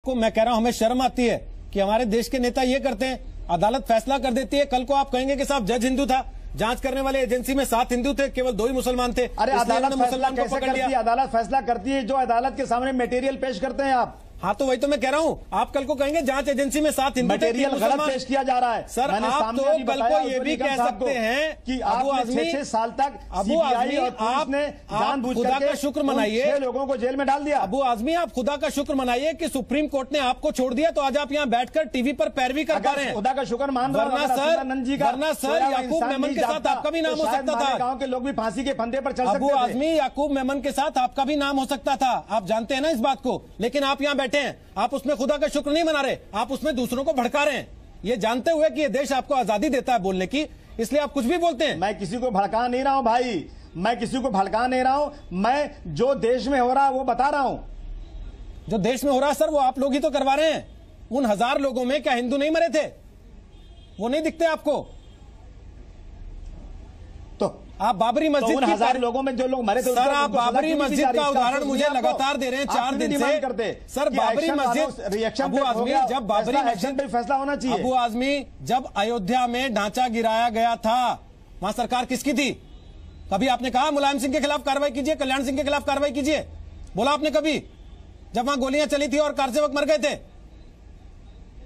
को मैं कह रहा हूं, हमें शर्म आती है कि हमारे देश के नेता ये करते हैं। अदालत फैसला कर देती है, कल को आप कहेंगे कि साहब जज हिंदू था, जांच करने वाले एजेंसी में 7 हिंदू थे, केवल 2 ही मुसलमान थे। अरे अदालत मुसलमान को पकड़ लिया। अदालत फैसला करती है, जो अदालत के सामने मटेरियल पेश करते हैं आप। हाँ, तो वही तो मैं कह रहा हूँ, आप कल को कहेंगे जांच एजेंसी में 7 हिंदू थे, मटेरियल गलत पेश किया जा रहा है। सर आप तो कल को ये भी कह सकते हैं कि आपने 6-6 साल तक सीबीआई और पुलिस ने जानबूझ खुदा का शुक्र मनाइए, 6 लोगों को जेल में डाल दिया। अबू आजमी, आप खुदा का शुक्र मनाइए कि सुप्रीम कोर्ट ने आपको छोड़ दिया, तो आज आप यहाँ बैठकर टीवी पर पैरवी कर पा रहे हैं। खुदा का शुक्र मान रहा हूं। वरना सर याकूब मेमन के साथ आपका भी नाम हो सकता था। गांव के लोग भी फांसी के फंदे पर चल सकते थे। अबू आजमी, याकूब मेमन के साथ आपका भी नाम हो सकता था, आप जानते हैं ना इस बात को। लेकिन आप यहाँ बैठे हैं, आप उसमें खुदा का शुक्र नहीं मना रहे, आप उसमें दूसरों को भड़का रहे हैं, ये जानते हुए कि ये देश आपको आजादी देता है बोलने की, इसलिए आप कुछ भी बोलते हैं। मैं किसी को भड़का नहीं रहा हूं भाई, मैं किसी को भड़का नहीं रहा हूं। मैं जो देश में हो रहा है वो बता रहा हूं। जो देश में हो रहा है सर, वो आप लोग ही तो करवा रहे हैं। उन 1000 लोगों में क्या हिंदू नहीं मरे थे? वो नहीं दिखते आपको? तो आप बाबरी मस्जिद की 1000 लोगों में जो लोग मरे थे, सर आप बाबरी मस्जिद का उदाहरण मुझे लगातार दे रहे हैं 4 दिन से करते। सर बाबरी मस्जिद रिएक्शन अबू आजमी, जब बाबरी मस्जिद पे फैसला होना चाहिए। अबू आजमी, जब अयोध्या में ढांचा गिराया गया था, वहां सरकार किसकी थी? कभी आपने कहा मुलायम सिंह के खिलाफ कार्रवाई कीजिए, कल्याण सिंह के खिलाफ कार्रवाई कीजिए? बोला आपने कभी? जब वहां गोलियां चली थी और कारसेवक मर गए थे,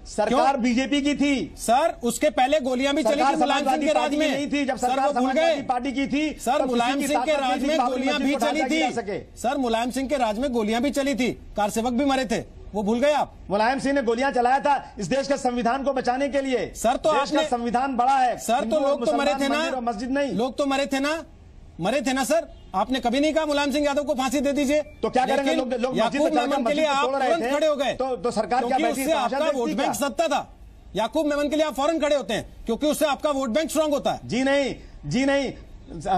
सरकार बीजेपी की थी। सर उसके पहले गोलियां भी चली थी मुलायम सिंह के राज में, नहीं थी। जब सरकार समाजवादी पार्टी की थी, सर मुलायम सिंह के राज में गोलियां भी चली थी। सर मुलायम सिंह के राज में गोलियां भी चली थी, कारसेवक भी मरे थे, वो भूल गए आप? मुलायम सिंह ने गोलियां चलाया था इस देश के संविधान को बचाने के लिए। सर तो आपका संविधान बड़ा है सर, तो लोग तो मरे थे ना, मस्जिद नहीं, लोग तो मरे थे ना सर। आपने कभी नहीं कहा मुलायम सिंह यादव को फांसी दे दीजिए? तो क्या करेंगे लोग? याकूब मेमन के लिए आप तुरंत खड़े हो गए, तो सरकार क्या बैठी? उससे आपका वोट बैंक सत्ता था। याकूब मेमन के लिए आप फौरन खड़े होते हैं क्योंकि उससे आपका वोट बैंक स्ट्रांग होता है। जी नहीं,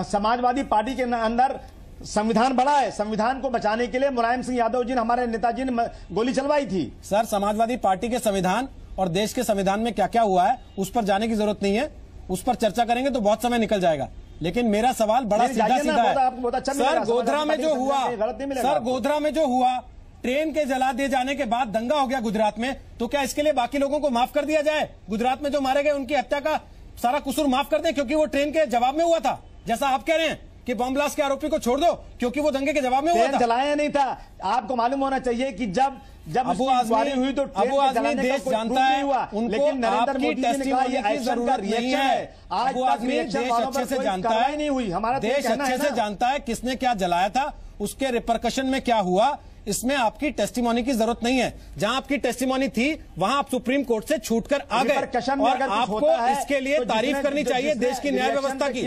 समाजवादी पार्टी के अंदर संविधान बड़ा है। संविधान को बचाने के लिए मुलायम सिंह यादव जी ने, हमारे नेताजी ने गोली चलवाई थी। सर समाजवादी पार्टी के संविधान और देश के संविधान में क्या क्या हुआ है उस पर जाने की जरूरत नहीं है, उस पर चर्चा करेंगे तो बहुत समय निकल जाएगा। लेकिन मेरा सवाल बड़ा सीधा है। सर गोधरा में जो हुआ, सर गोधरा में जो हुआ, ट्रेन के जला दिए जाने के बाद दंगा हो गया गुजरात में, तो क्या इसके लिए बाकी लोगों को माफ कर दिया जाए? गुजरात में जो मारे गए उनकी हत्या का सारा कसूर माफ कर दें क्योंकि वो ट्रेन के जवाब में हुआ था? जैसा आप कह रहे हैं कि बम ब्लास्ट के आरोपी को छोड़ दो क्योंकि वो दंगे के जवाब में हुआ था। जलाया नहीं था। आपको मालूम होना चाहिए कि जब अबू आजमी हुई तो अबू आजमी देश जानता है उनको नरेंद्र मोदी टेस्टिमोनी की जरूरत नहीं है। अबू आजमी देश अच्छे से जानता है, नहीं हुई, हमारा देश अच्छे से जानता है किसने क्या जलाया था, उसके रिपरकशन में क्या हुआ। इसमें आपकी टेस्टिमोनी की जरूरत नहीं है। जहां आपकी टेस्टिमोनी थी वहां आप सुप्रीम कोर्ट से छूटकर आ गए और आपको इसके लिए तारीफ करनी चाहिए देश की न्याय व्यवस्था की।